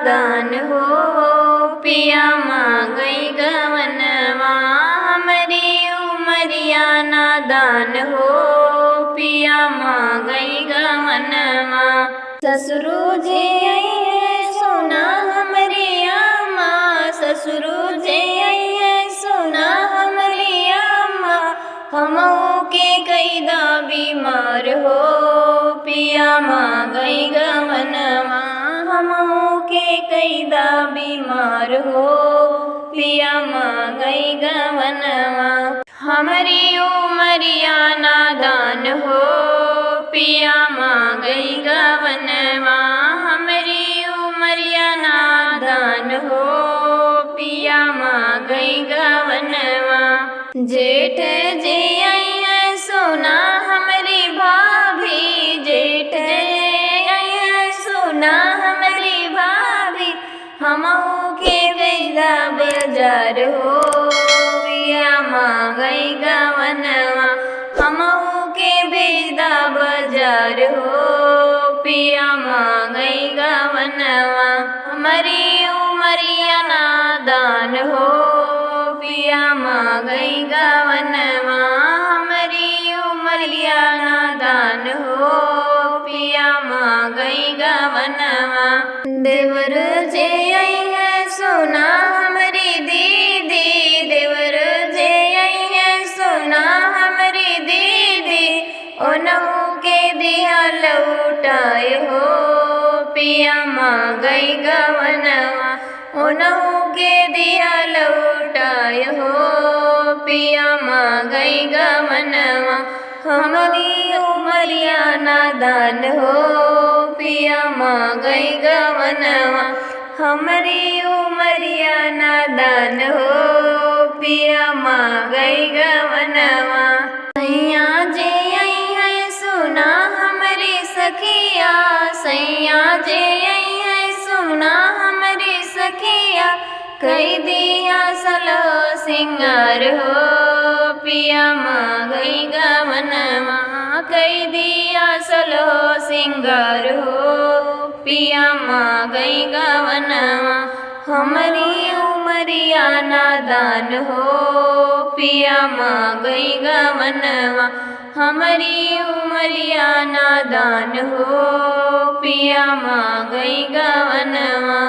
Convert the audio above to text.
नादान हो, पिया मांगई गवनवा। हमरी उमरिया नादान हो, पिया मांगई गवनवा। ससुरु जी आई सोना हमरी आमा, ससुरु जी आई सोना हमरी आमा। हमहू के कैदा बीमार हो, पिया मांगई गवनवा। हमहू के कैदा बीमार हो, पिया मांगई गवनवा। हमरी उमरिया नादान हो, पिया मांगई गवनवा। हमरी उमरिया नादान हो, पिया मांगई गवनवा। जेठ जी आई सोना हमरी भाभी, जेठ जी आई सोना हमरी भाभी। हमहू के कैदा बाजार हो, पिया मांगई गवनवा। हमहू के कैदा बाजार हो, पिया मांगई गवनवा। हमरी उमरिया नादान हो, पिया मांगई गवनवा। हमरी उमरिया नादान हो, पिया मांगई गवनवा। देवर जे आई है सोना हमरी दीदी, देवर जे आई है सोना हमरी दीदी। ओनहू के दिया लौटाए हो, पिया मांगई गवनवा। ओनहू के दिया लौटाए हो, पिया मांगई गवनवा। हमरी उमरिया नादान हो, पिया मांगई गवनवा। हमरी उमरिया नादान हो, पिया मांगई गवनवा। सैया जे आई है सोना हमरी सखिया, सैया जे आई है सोना हमरी सखिया। कई दिया सलो सिंगार हो, पिया मांगई गवनवा। कई दिया सलो सिंगार हो, पिया मांगई गवनवा। हमरी उमरिया नादान हो, पिया मांगई गवनवा। हमरी उमरिया नादान हो, पिया मांगई गवनवा।